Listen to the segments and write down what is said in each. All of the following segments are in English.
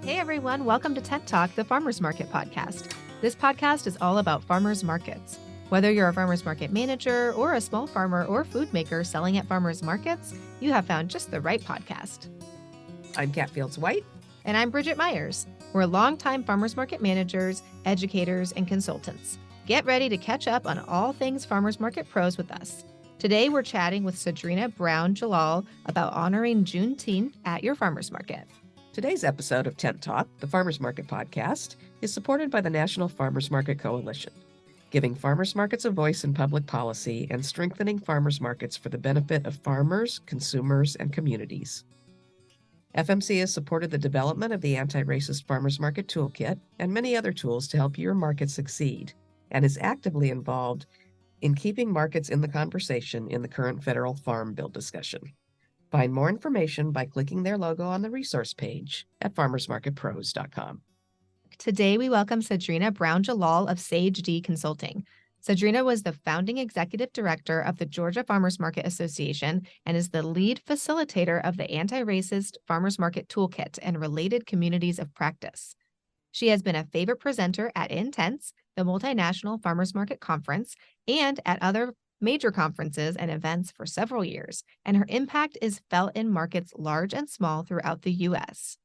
Hey everyone, welcome to Tent Talk, the Farmers Market podcast. This podcast is all about farmers markets. Whether you're a farmers market manager or a small farmer or food maker selling at farmers markets, you have found just the right podcast. I'm Kat Fields White. And I'm Bridget Myers. We're longtime farmers market managers, educators, and consultants. Get ready to catch up on all things farmers market pros with us. Today, we're chatting with Sagdrina Jalal about honoring Juneteenth at your farmers market. Today's episode of Tent Talk, the Farmers Market podcast, is supported by the National Farmers Market Coalition, giving farmers markets a voice in public policy and strengthening farmers markets for the benefit of farmers, consumers, and communities. FMC has supported the development of the Anti-Racist Farmers Market Toolkit and many other tools to help your market succeed, and is actively involved in keeping markets in the conversation in the current federal farm bill discussion. Find more information by clicking their logo on the resource page at farmersmarketpros.com. Today, we welcome Sagdrina Jalal of Sage D Consulting. Sagdrina was the founding executive director of the Georgia Farmers Market Association and is the lead facilitator of the Anti-Racist Farmers Market Toolkit and related communities of practice. She has been a favorite presenter at Intense, the multinational farmers market conference, and at other major conferences and events for several years, and her impact is felt in markets large and small throughout the U.S.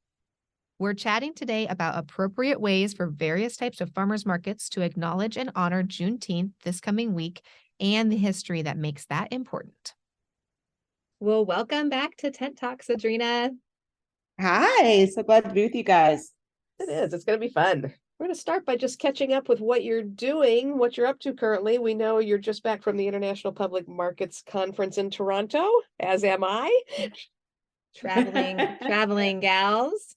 We're chatting today about appropriate ways for various types of farmers markets to acknowledge and honor Juneteenth this coming week and the history that makes that important. Well, welcome back to Tent Talk, Sagdrina. Hi, so glad to be with you guys. It is. It's going to be fun. We're going to start by just catching up with what you're doing, what you're up to currently. We know you're just back from the International Public Markets Conference in Toronto, as am I. Traveling gals.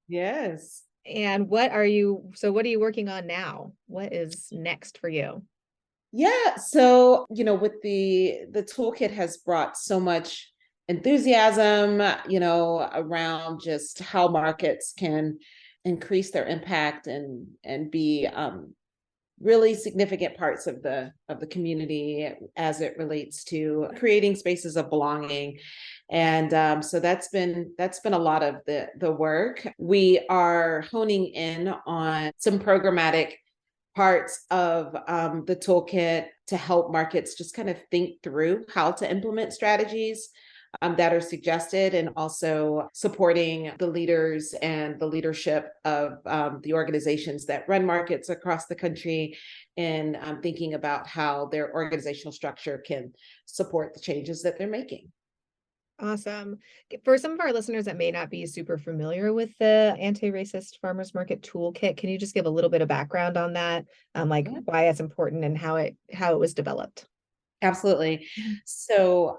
Yes. And what are you working on now? What is next for you? Yeah, so, with the toolkit has brought so much enthusiasm, around just how markets can increase their impact and be really significant parts of the community as it relates to creating spaces of belonging. And so that's been a lot of the work. We are honing in on some programmatic parts of the toolkit to help markets just kind of think through how to implement strategies that are suggested, and also supporting the leaders and the leadership of the organizations that run markets across the country in thinking about how their organizational structure can support the changes that they're making. Awesome. For some of our listeners that may not be super familiar with the Anti-Racist Farmers Market Toolkit, can you just give a little bit of background on that, why it's important and how it was developed? Absolutely. So,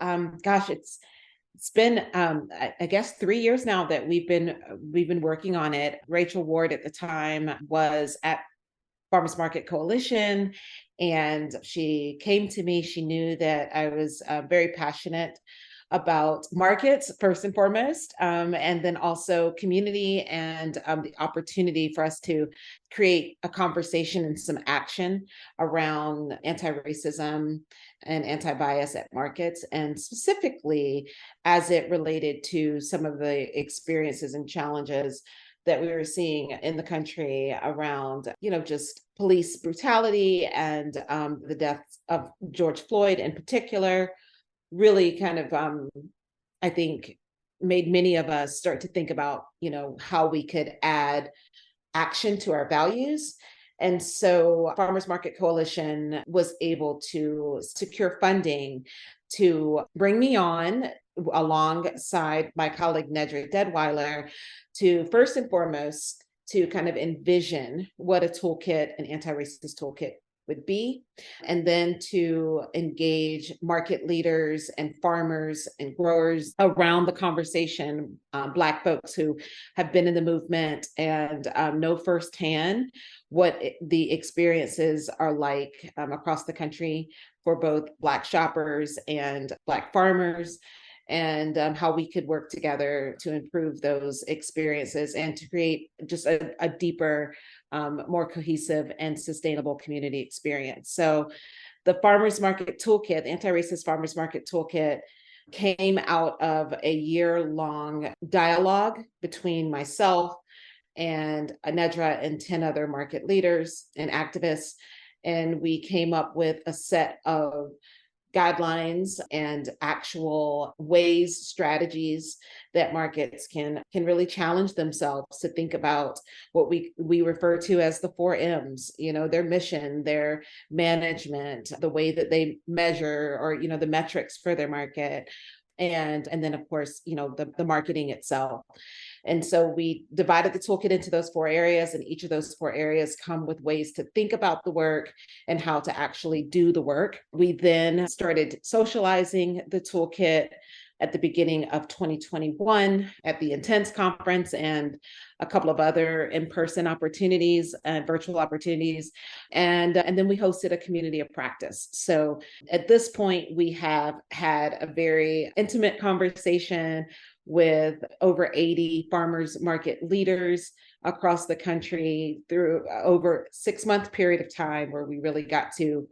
it's been, I guess, 3 years now that we've been working on it. Rachel Ward at the time was at Farmers Market Coalition, and she came to me. She knew that I was very passionate about markets first and foremost, and then also community and the opportunity for us to create a conversation and some action around anti-racism and anti-bias at markets, and specifically as it related to some of the experiences and challenges that we were seeing in the country around, just police brutality and the deaths of George Floyd in particular. Really kind of, I think, made many of us start to think about, how we could add action to our values. And so Farmers Market Coalition was able to secure funding to bring me on alongside my colleague Nedra Deadweiler to first and foremost to kind of envision what a toolkit, an anti-racist toolkit would be, and then to engage market leaders and farmers and growers around the conversation, Black folks who have been in the movement and know firsthand what the experiences are like across the country for both Black shoppers and Black farmers, and how we could work together to improve those experiences and to create just a deeper, more cohesive and sustainable community experience. So the Farmers Market Toolkit, the Anti-Racist Farmers Market Toolkit, came out of a year-long dialogue between myself, and Nedra and 10 other market leaders and activists. And we came up with a set of guidelines and actual ways, strategies that markets can really challenge themselves to think about what we refer to as the 4 M's, their mission, their management, the way that they measure, or the metrics for their market, and then of course the marketing itself. And so we divided the toolkit into those 4 areas, and each of those 4 areas come with ways to think about the work and how to actually do the work. We then started socializing the toolkit at the beginning of 2021 at the Intense conference and a couple of other in-person opportunities and virtual opportunities. And then we hosted a community of practice. So at this point, we have had a very intimate conversation with over 80 farmers market leaders across the country through over 6-month period of time, where we really got to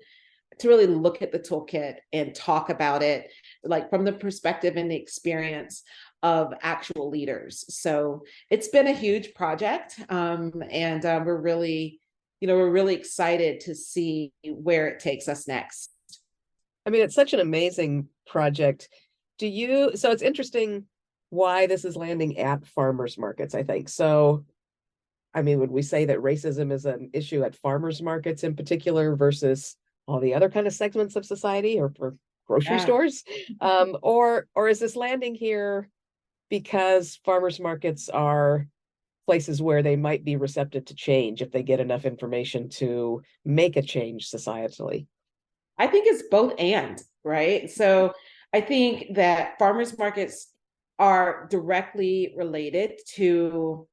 really look at the toolkit and talk about it, like from the perspective and the experience of actual leaders. So it's been a huge project, and we're really excited to see where it takes us next. I mean, it's such an amazing project. So it's interesting why this is landing at farmers markets, I think. So, I mean, would we say that racism is an issue at farmers markets in particular versus all the other kind of segments of society, or for grocery stores? Or is this landing here because farmers markets are places where they might be receptive to change if they get enough information to make a change societally? I think it's both and, right? So I think that farmers markets are directly related to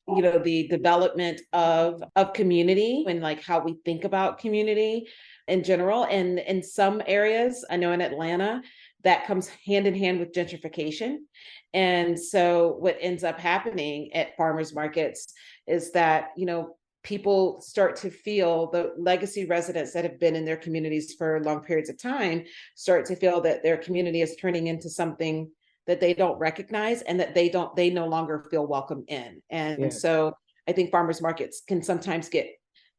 the development of community and like how we think about community in general. And in some areas, I know in Atlanta, that comes hand in hand with gentrification. And so what ends up happening at farmers markets is that people start to feel, the legacy residents that have been in their communities for long periods of time start to feel that their community is turning into something that they don't recognize, and that they no longer feel welcome in. And so I think farmers markets can sometimes get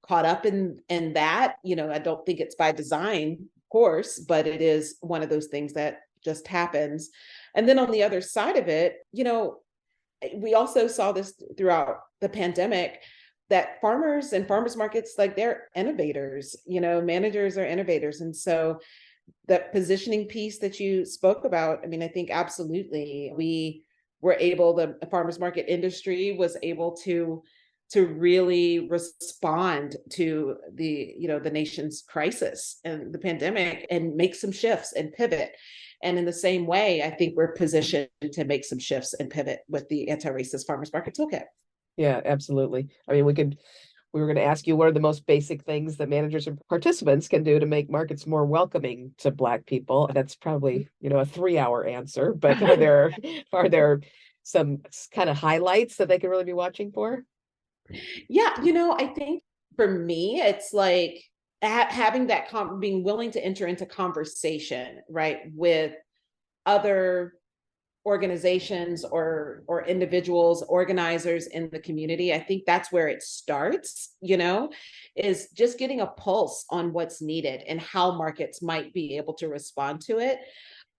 caught up in that. I don't think it's by design, of course, but it is one of those things that just happens. And then on the other side of it, we also saw this throughout the pandemic, that farmers and farmers markets, like, they're innovators, managers are innovators. And so that positioning piece that you spoke about, I mean, I think absolutely the farmers market industry was able to really respond to the nation's crisis and the pandemic, and make some shifts and pivot. And in the same way, I think we're positioned to make some shifts and pivot with the anti-racist farmers market toolkit. Yeah, absolutely. I mean, we were going to ask you, what are the most basic things that managers and participants can do to make markets more welcoming to Black people? That's probably, a 3-hour answer, but are there some kind of highlights that they can really be watching for? Yeah, I think for me, it's like having that being willing to enter into conversation, right, with other organizations or individuals, organizers in the community. I think that's where it starts, is just getting a pulse on what's needed and how markets might be able to respond to it.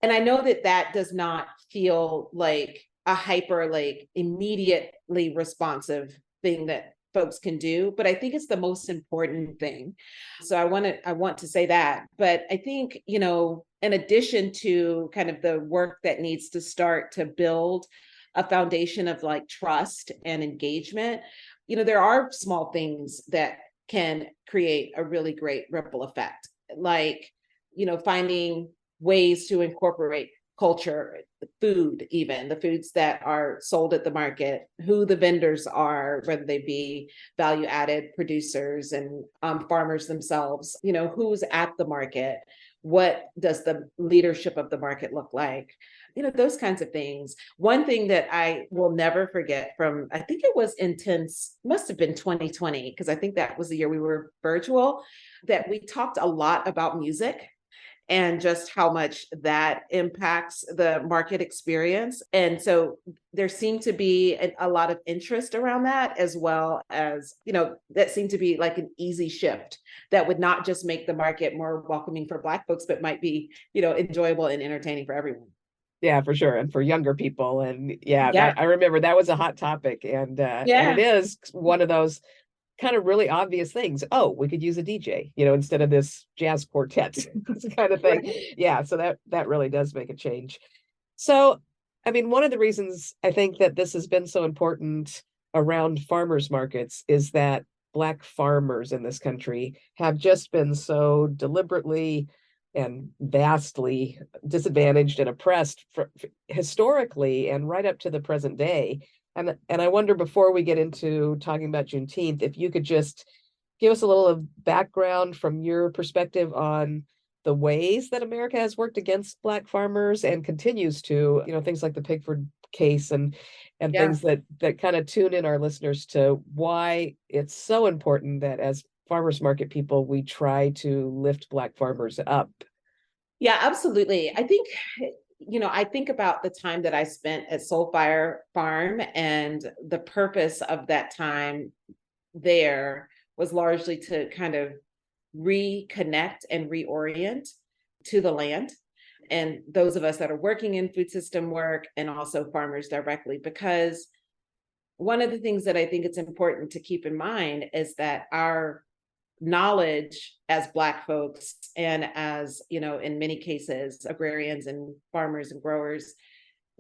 And I know that does not feel like a hyper, like, immediately responsive thing that folks can do, but I think it's the most important thing. So I want to say that. But I think, in addition to kind of the work that needs to start to build a foundation of like trust and engagement, there are small things that can create a really great ripple effect, like, finding ways to incorporate culture, food, even the foods that are sold at the market, who the vendors are, whether they be value added producers and farmers themselves, who's at the market, what does the leadership of the market look like, those kinds of things. One thing that I will never forget from, I think it was Intense, must have been 2020, because I think that was the year we were virtual, that we talked a lot about music. and just how much that impacts the market experience. And so there seemed to be a lot of interest around that, as well as, that seemed to be like an easy shift that would not just make the market more welcoming for Black folks, but might be, enjoyable and entertaining for everyone. Yeah, for sure. And for younger people. And yeah, Yeah. I remember that was a hot topic. And it is one of those kind of really obvious things. Oh, we could use a DJ, instead of this jazz quartet kind of thing. Right. Yeah. So that really does make a change. So, I mean, one of the reasons I think that this has been so important around farmers markets is that Black farmers in this country have just been so deliberately and vastly disadvantaged and oppressed historically and right up to the present day. And I wonder, before we get into talking about Juneteenth, if you could just give us a little of background from your perspective on the ways that America has worked against Black farmers and continues to, things like the Pigford case and Yeah. things that kind of tune in our listeners to why it's so important that as farmers market people, we try to lift Black farmers up. Yeah, absolutely. I think, I think about the time that I spent at Soulfire Farm, and the purpose of that time there was largely to kind of reconnect and reorient to the land, and those of us that are working in food system work, and also farmers directly, because one of the things that I think it's important to keep in mind is that our knowledge as Black folks, and as, in many cases, agrarians and farmers and growers,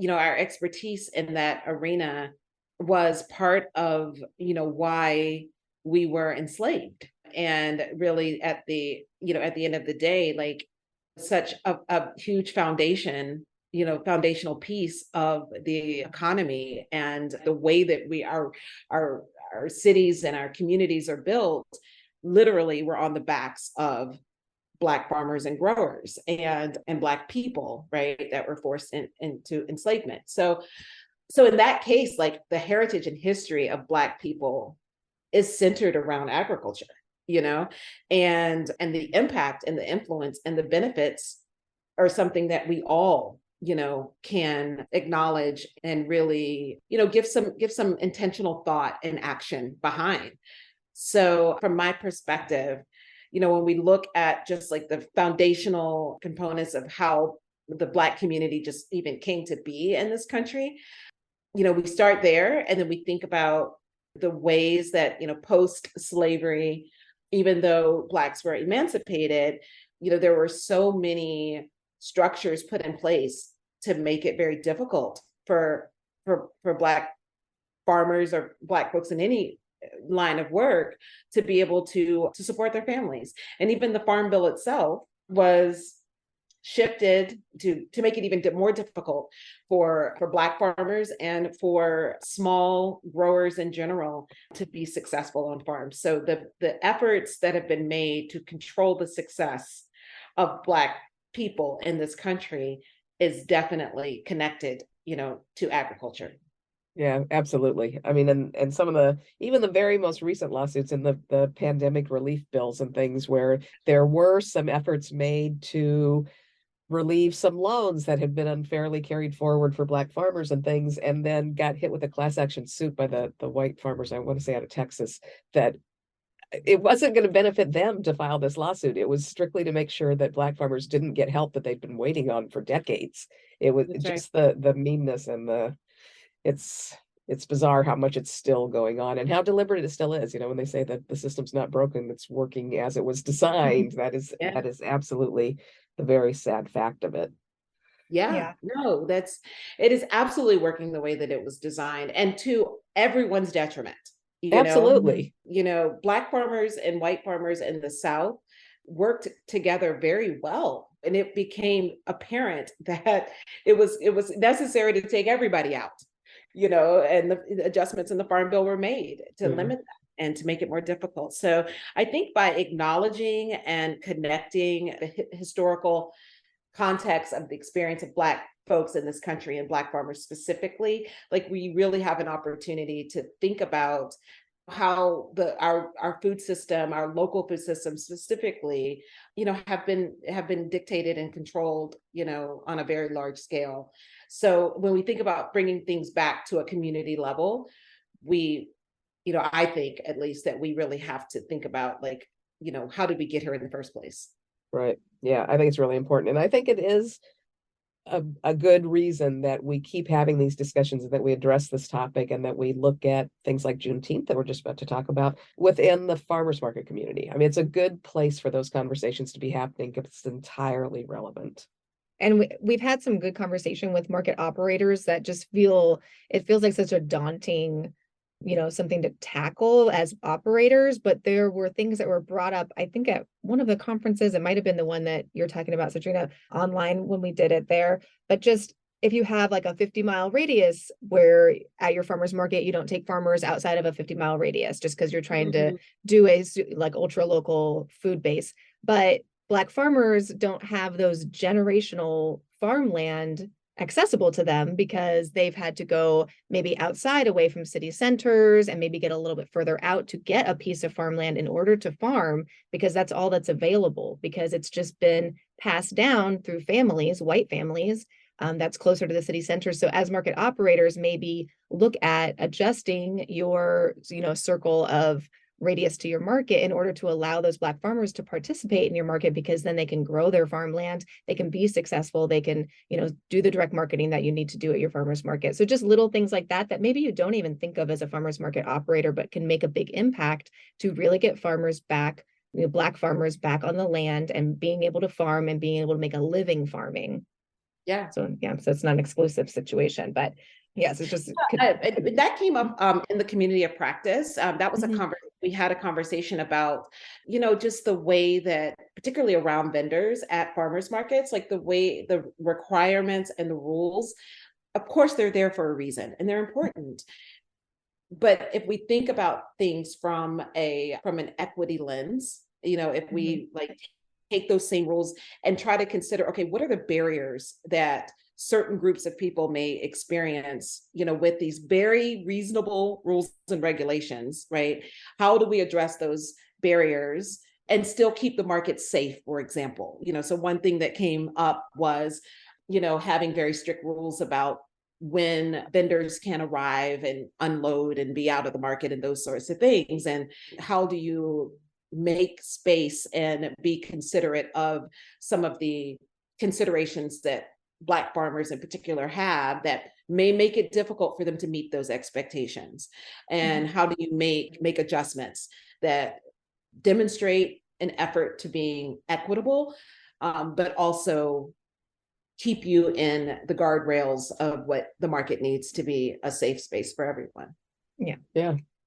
our expertise in that arena was part of, why we were enslaved. And really at the end of the day, like, such a huge foundational piece of the economy and the way that our cities and our communities are built, literally were on the backs of Black farmers and growers and Black people, right, that were forced into enslavement. So in that case, like, the heritage and history of Black people is centered around agriculture, and the impact and the influence and the benefits are something that we all, can acknowledge and really, give some intentional thought and action behind. So from my perspective, when we look at just like the foundational components of how the Black community just even came to be in this country, we start there, and then we think about the ways that, post slavery, even though Blacks were emancipated, there were so many structures put in place to make it very difficult for Black farmers or Black folks in any line of work to be able to support their families. And even the Farm Bill itself was shifted to make it even more difficult for Black farmers and for small growers in general to be successful on farms. So the efforts that have been made to control the success of Black people in this country is definitely connected, to agriculture. Yeah, absolutely. I mean, and some of even the very most recent lawsuits in the pandemic relief bills and things, where there were some efforts made to relieve some loans that had been unfairly carried forward for Black farmers and things, and then got hit with a class action suit by the white farmers, I want to say out of Texas, that it wasn't going to benefit them to file this lawsuit. It was strictly to make sure that Black farmers didn't get help that they'd been waiting on for decades. It was That's just right. the meanness and it's bizarre how much it's still going on and how deliberate it still is. When they say that the system's not broken, it's working as it was designed. That Yeah. is absolutely the very sad fact of it. Yeah, no, it is absolutely working the way that it was designed, and to everyone's detriment. Absolutely. Black farmers and white farmers in the South worked together very well, and it became apparent that it was necessary to take everybody out, and the adjustments in the Farm Bill were made to limit that and to make it more difficult. So I think by acknowledging and connecting the historical context of the experience of Black folks in this country and Black farmers specifically, like, we really have an opportunity to think about how our food system, our local food system specifically, have been dictated and controlled, on a very large scale. So when we think about bringing things back to a community level, we, I think at least that we really have to think about, like, how did we get here in the first place? Right. Yeah, I think it's really important. And I think it is a good reason that we keep having these discussions and that we address this topic and that we look at things like Juneteenth that we're just about to talk about within the farmers market community. I mean, it's a good place for those conversations to be happening because it's entirely relevant. And we've had some good conversation with market operators that just it feels like such a daunting, something to tackle as operators. But there were things that were brought up, I think at one of the conferences, it might have been the one that you're talking about, Sagdrina, online when we did it there. But just if you have like a 50-mile radius where at your farmer's market, you don't take farmers outside of a 50-mile radius just because you're trying to do a like ultra local food base. But Black farmers don't have those generational farmland accessible to them because they've had to go maybe outside away from city centers and maybe get a little bit further out to get a piece of farmland in order to farm, because that's all that's available, because it's just been passed down through families, white families, that's closer to the city center. So as market operators, maybe look at adjusting your, circle of radius to your market in order to allow those Black farmers to participate in your market, because then they can grow their farmland, they can be successful, they can, do the direct marketing that you need to do at your farmers market. So just little things like that maybe you don't even think of as a farmers market operator, but can make a big impact to really get farmers back, Black farmers back on the land and being able to farm and being able to make a living farming. Yeah. So it's not an exclusive situation, but yes, it's just that came up in the community of practice. That was we had a conversation about, just the way that, particularly around vendors at farmers markets, like the way the requirements and the rules, of course, they're there for a reason and they're important. But if we think about things from an equity lens, if we like take those same rules and try to consider, okay, what are the barriers that certain groups of people may experience, with these very reasonable rules and regulations, right? How do we address those barriers and still keep the market safe, for example? So one thing that came up was, having very strict rules about when vendors can arrive and unload and be out of the market and those sorts of things. And how do you make space and be considerate of some of the considerations that Black farmers in particular have that may make it difficult for them to meet those expectations? And how do you make adjustments that demonstrate an effort to being equitable, but also keep you in the guardrails of what the market needs to be a safe space for everyone? Yeah.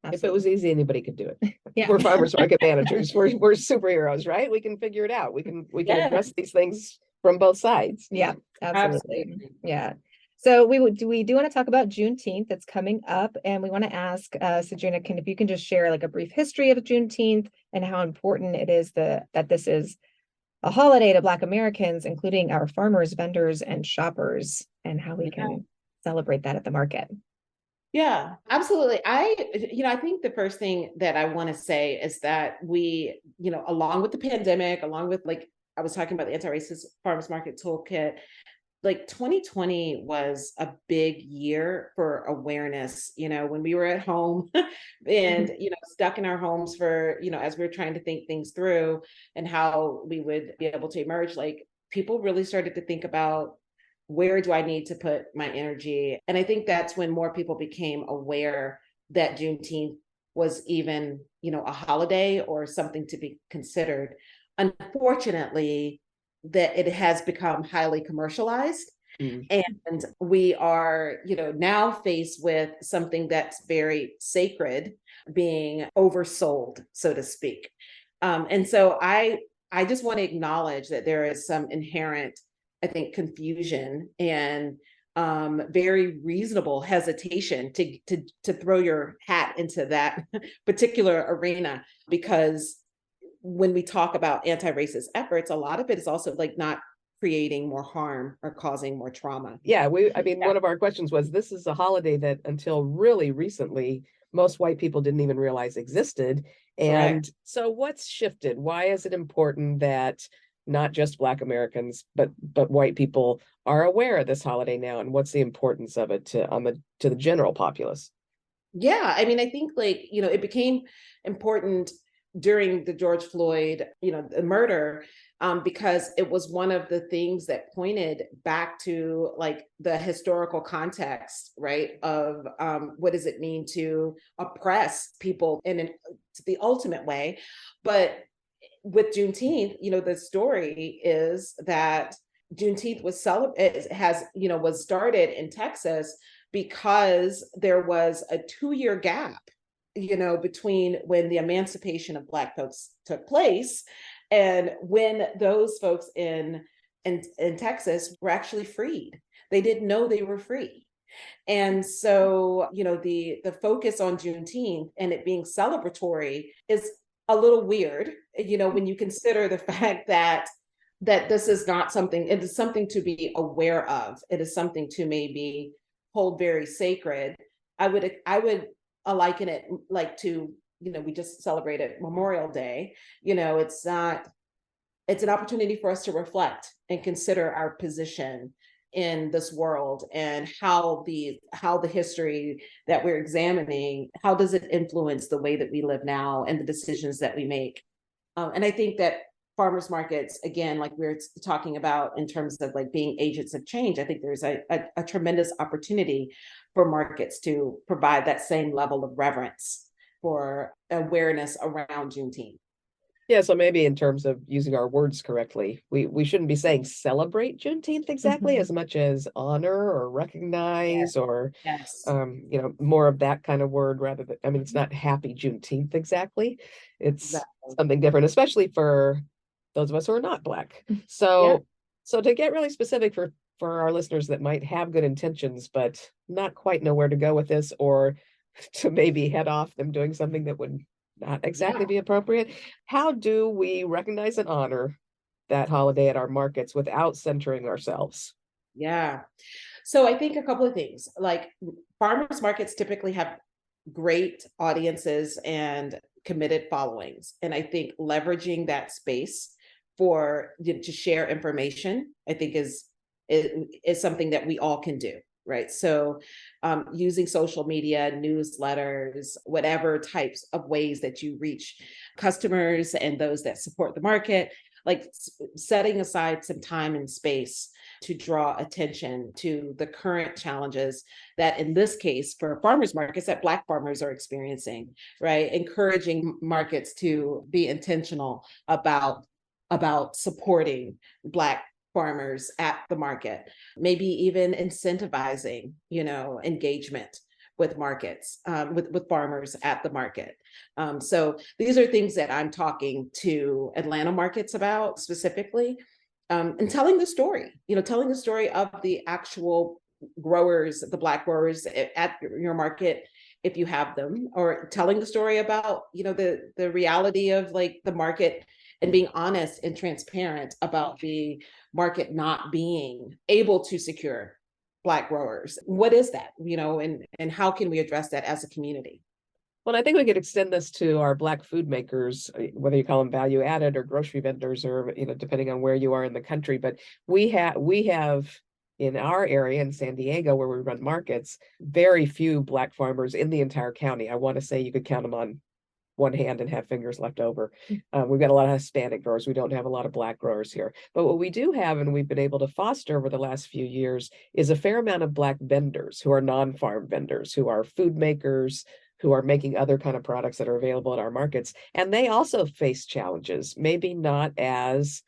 Absolutely. If it was easy, anybody could do it. Yeah. We're farmers market managers. We're superheroes, right? We can figure it out. We can address these things from both sides. Yeah, absolutely. Yeah. So we do want to talk about Juneteenth that's coming up, and we want to ask Sagdrina, if you can just share like a brief history of Juneteenth and how important it is that this is a holiday to Black Americans, including our farmers, vendors, and shoppers, and how we can celebrate that at the market. Yeah, absolutely. I think the first thing that I want to say is that we, along with the pandemic, along with, like, I was talking about the anti-racist farmers market toolkit, like 2020 was a big year for awareness, when we were at home and, stuck in our homes for, as we were trying to think things through and how we would be able to emerge, like people really started to think about, where do I need to put my energy? And I think that's when more people became aware that Juneteenth was even, a holiday or something to be considered. Unfortunately, that it has become highly commercialized. And we are, now faced with something that's very sacred being oversold, so to speak. And so I just want to acknowledge that there is some inherent, I think, confusion and very reasonable hesitation to throw your hat into that particular arena, because when we talk about anti-racist efforts, a lot of it is also like not creating more harm or causing more trauma. Yeah, I mean, one of our questions was, this is a holiday that until really recently, most white people didn't even realize existed. And Correct. so what's shifted? Why is it important that not just Black Americans, but white people are aware of this holiday now? And what's the importance of it to the general populace? Yeah, I mean, I think like, it became important during the George Floyd, the murder, because it was one of the things that pointed back to like the historical context, right? Of what does it mean to oppress people in the ultimate way. But with Juneteenth, the story is that Juneteenth was was started in Texas because there was a 2-year gap, between when the emancipation of Black folks took place and when those folks in Texas were actually freed. They didn't know they were free. And so, the focus on Juneteenth and it being celebratory is a little weird, when you consider the fact that this is not something, it is something to be aware of. It is something to maybe hold very sacred. I would liken it like to, we just celebrated Memorial Day. It's an opportunity for us to reflect and consider our position in this world and how the history that we're examining, how does it influence the way that we live now and the decisions that we make. And I think that farmers markets, again, like we we're talking about in terms of like being agents of change, I think there's a tremendous opportunity for markets to provide that same level of reverence for awareness around Juneteenth. Yeah, so maybe in terms of using our words correctly, we shouldn't be saying celebrate Juneteenth exactly as much as honor or recognize or Yes. more of that kind of word rather than, I mean, it's not happy Juneteenth exactly. It's Exactly. something different, especially for those of us who are not Black. Yeah. So to get really specific for our listeners that might have good intentions but not quite know where to go with this, or to maybe head off them doing something that would not exactly Yeah. be appropriate. How do we recognize and honor that holiday at our markets without centering ourselves? Yeah. So I think a couple of things, like farmers markets typically have great audiences and committed followings. And I think leveraging that space for to share information, I think is something that we all can do. Right. So using social media, newsletters, whatever types of ways that you reach customers and those that support the market, like setting aside some time and space to draw attention to the current challenges that in this case for farmers markets that Black farmers are experiencing, right? Encouraging markets to be intentional about supporting Black farmers at the market, maybe even incentivizing, engagement with markets, with farmers at the market. So these are things that I'm talking to Atlanta markets about specifically, and telling the story, telling the story of the actual growers, the Black growers at your market, if you have them, or telling the story about, the reality of like the market and being honest and transparent about the market not being able to secure Black growers. What is that, and how can we address that as a community? Well, I think we could extend this to our Black food makers, whether you call them value added or grocery vendors, or depending on where you are in the country. But we have in our area in San Diego, where we run markets, very few Black farmers in the entire county. I want to say you could count them on one hand and have fingers left over. We've got a lot of Hispanic growers. We don't have a lot of Black growers here. But what we do have, and we've been able to foster over the last few years, is a fair amount of Black vendors who are non-farm vendors, who are food makers, who are making other kind of products that are available at our markets. And they also face challenges, maybe not as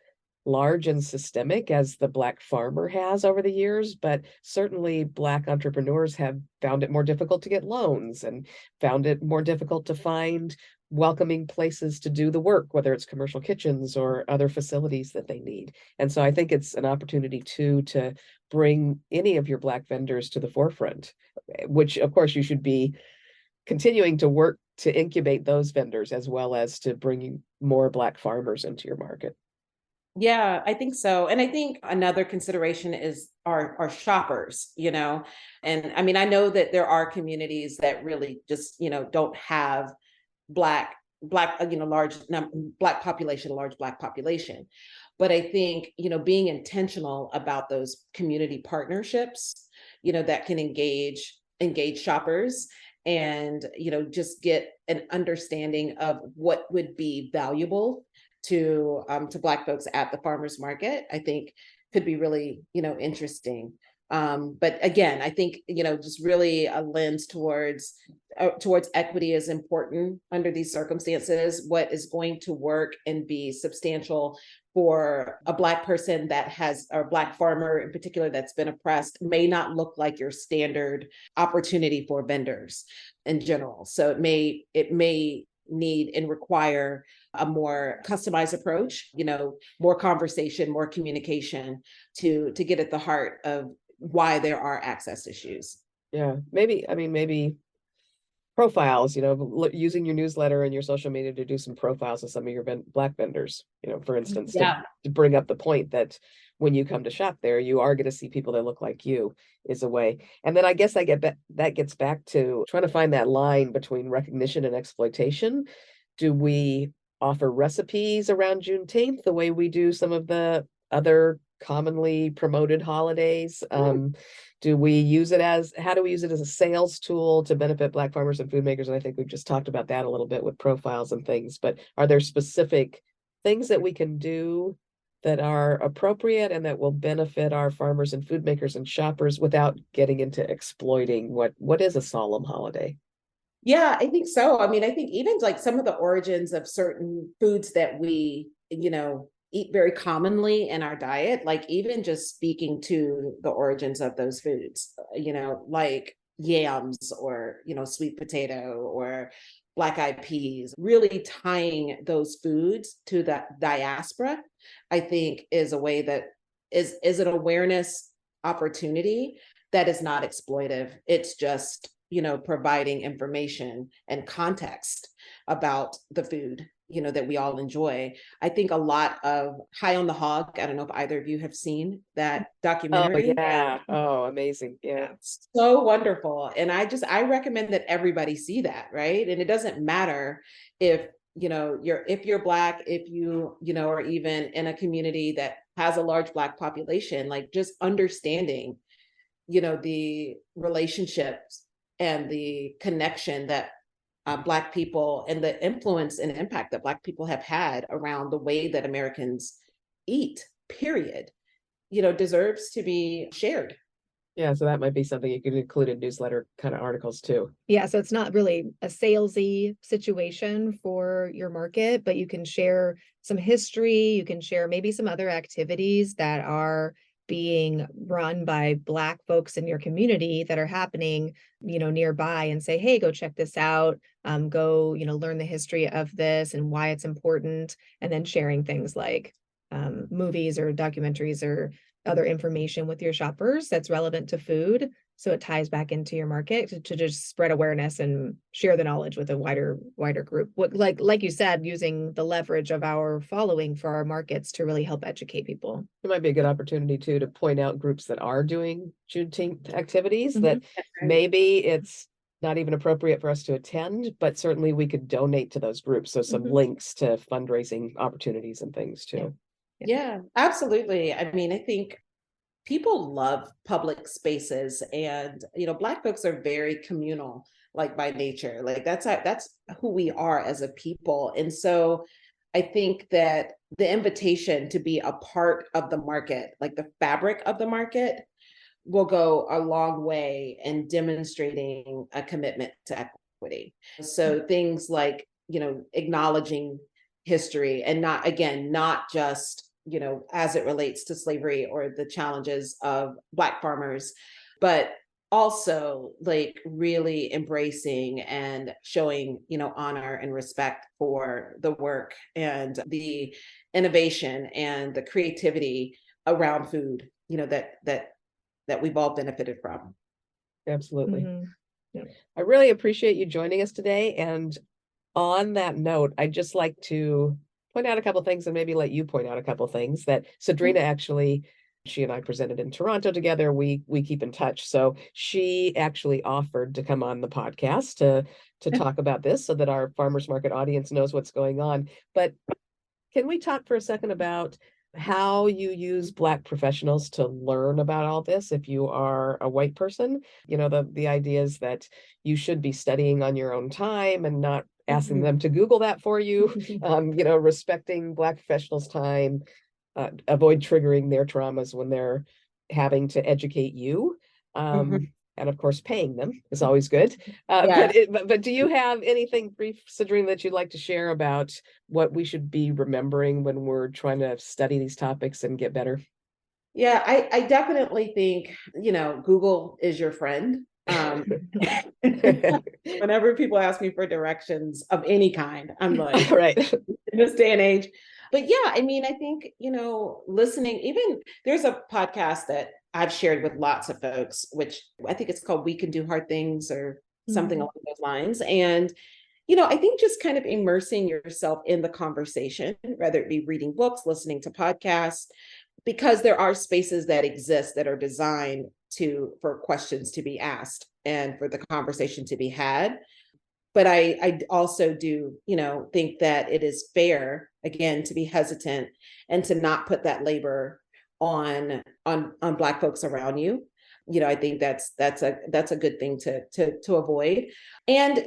large and systemic as the Black farmer has over the years, but certainly Black entrepreneurs have found it more difficult to get loans and found it more difficult to find welcoming places to do the work, whether it's commercial kitchens or other facilities that they need. And so I think it's an opportunity too to bring any of your Black vendors to the forefront, which of course you should be continuing to work to incubate those vendors as well as to bringing more Black farmers into your market. Yeah, I think so. And I think another consideration is our shoppers, And I mean, I know that there are communities that really just, don't have black black large black population, large black population. But I think, being intentional about those community partnerships, that can engage shoppers and, just get an understanding of what would be valuable to Black folks at the farmers market, I think could be really, interesting. But again, I think, just really a lens towards equity is important under these circumstances. What is going to work and be substantial for a Black person that has, or a Black farmer in particular that's been oppressed, may not look like your standard opportunity for vendors in general. So it may need and require a more customized approach, more conversation, more communication to get at the heart of why there are access issues. Yeah, maybe profiles, using your newsletter and your social media to do some profiles of some of your Black vendors, for instance, Yeah. to bring up the point that when you come to shop there, you are going to see people that look like you, is a way. And then I guess that gets back to trying to find that line between recognition and exploitation. Do we offer recipes around Juneteenth the way we do some of the other commonly promoted holidays? Do we use it how do we use it as a sales tool to benefit Black farmers and food makers? And I think we've just talked about that a little bit with profiles and things, but are there specific things that we can do that are appropriate and that will benefit our farmers and food makers and shoppers without getting into exploiting what is a solemn holiday? Yeah, I think so. I mean, I think even like some of the origins of certain foods that we, eat very commonly in our diet, like even just speaking to the origins of those foods, like yams or, sweet potato or black eyed peas, really tying those foods to the diaspora, I think is a way that is an awareness opportunity that is not exploitive. It's just, providing information and context about the food, that we all enjoy. I think a lot of High on the Hog, I don't know if either of you have seen that Oh, documentary. yeah. Oh, amazing. Yeah. So wonderful. And I recommend that everybody see that, right? And it doesn't matter if, if you're Black, if you are even in a community that has a large Black population, like just understanding, the relationships and the connection that Black people and the influence and impact that Black people have had around the way that Americans eat, period, deserves to be shared. Yeah, so that might be something you could include in newsletter kind of articles too. Yeah, so it's not really a salesy situation for your market, but you can share some history, you can share maybe some other activities that are being run by Black folks in your community that are happening, nearby, and say, hey, go check this out. Go, learn the history of this and why it's important, and then sharing things like movies or documentaries or other information with your shoppers that's relevant to food, so it ties back into your market to just spread awareness and share the knowledge with a wider group. What, like you said, using the leverage of our following for our markets to really help educate people. It might be a good opportunity too to point out groups that are doing Juneteenth activities that maybe it's not even appropriate for us to attend, but certainly we could donate to those groups. So some links to fundraising opportunities and things too. Yeah, absolutely. I mean, I think people love public spaces, and Black folks are very communal, like by nature. Like that's who we are as a people. And so I think that the invitation to be a part of the market, like the fabric of the market, will go a long way in demonstrating a commitment to equity. So things like, acknowledging history, and not just, as it relates to slavery or the challenges of Black farmers, but also like really embracing and showing, honor and respect for the work and the innovation and the creativity around food, that we've all benefited from. Absolutely. Yeah. I really appreciate you joining us today. And on that note, I'd just like to point out a couple things and maybe let you point out a couple things that Sagdrina actually, she and I presented in Toronto together. We keep in touch. So she actually offered to come on the podcast to talk about this so that our farmers market audience knows what's going on. But can we talk for a second about how you use Black professionals to learn about all this if you are a white person? You know, the idea is that you should be studying on your own time and not asking them to Google that for you. You know, respecting Black professionals' time, avoid triggering their traumas when they're having to educate you. And of course, paying them is always good. But do you have anything brief, Sagdrina, that you'd like to share about what we should be remembering when we're trying to study these topics and get better? Yeah, I definitely think, Google is your friend. Whenever people ask me for directions of any kind, I'm like, right. in this day and age. But yeah, I mean, I think, listening, even there's a podcast that I've shared with lots of folks, which I think it's called We Can Do Hard Things or something along those lines. And, I think just kind of immersing yourself in the conversation, whether it be reading books, listening to podcasts, because there are spaces that exist that are designed for questions to be asked and for the conversation to be had. But I also do, think that it is fair, again, to be hesitant and to not put that labor on Black folks around you. I think that's a good thing to avoid. And,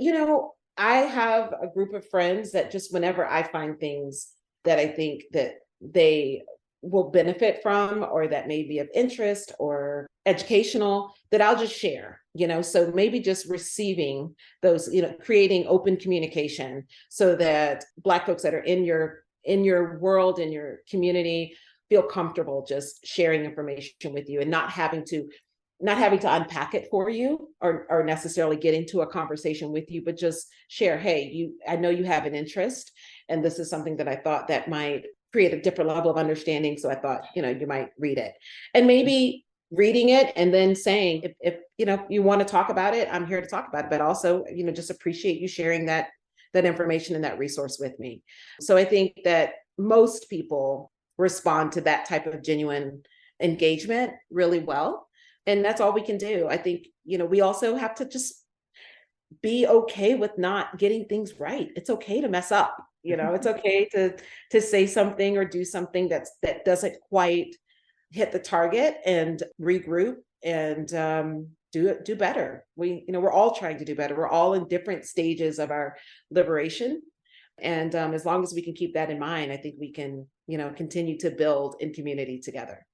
I have a group of friends that just whenever I find things that I think that they will benefit from or that may be of interest or educational, that I'll just share, so maybe just receiving those, creating open communication so that Black folks that are in your world, in your community, feel comfortable just sharing information with you and not having to unpack it for you or necessarily get into a conversation with you, but just share, hey, I know you have an interest and this is something that I thought that might create a different level of understanding. So I thought, you might read it, and maybe reading it and then saying, if you want to talk about it, I'm here to talk about it, but also, just appreciate you sharing that information and that resource with me. So I think that most people respond to that type of genuine engagement really well. And that's all we can do. I think, we also have to just be okay with not getting things right. It's okay to mess up. It's okay to say something or do something that doesn't quite hit the target, and regroup and do better. We're all trying to do better. We're all in different stages of our liberation. And as long as we can keep that in mind, I think we can, continue to build in community together.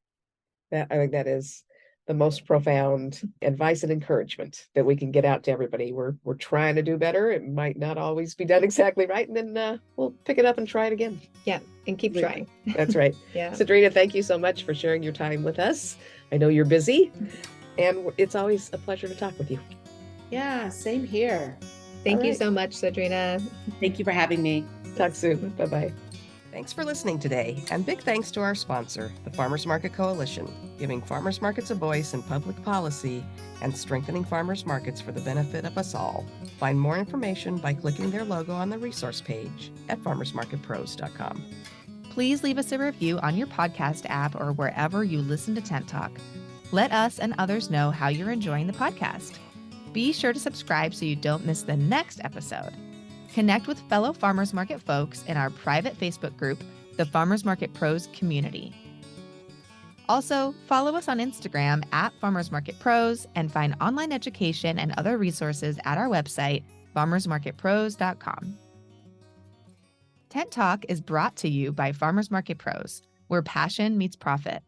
I think that is the most profound advice and encouragement that we can get out to everybody. We're trying to do better. It might not always be done exactly right. And then we'll pick it up and try it again. Yeah. And keep trying. That's right. Yeah. Sagdrina, thank you so much for sharing your time with us. I know you're busy and it's always a pleasure to talk with you. Yeah, same here. Thank you so much, Sagdrina. Thank you for having me. Talk soon. Bye-bye. Thanks for listening today, and big thanks to our sponsor, the Farmers Market Coalition, giving farmers markets a voice in public policy and strengthening farmers markets for the benefit of us all. Find more information by clicking their logo on the resource page at farmersmarketpros.com. Please leave us a review on your podcast app or wherever you listen to Tent Talk. Let us and others know how you're enjoying the podcast. Be sure to subscribe so you don't miss the next episode. Connect with fellow farmers market folks in our private Facebook group, the Farmers Market Pros Community. Also, follow us on Instagram at Farmers Market Pros and find online education and other resources at our website, farmersmarketpros.com. Tent Talk is brought to you by Farmers Market Pros, where passion meets profit.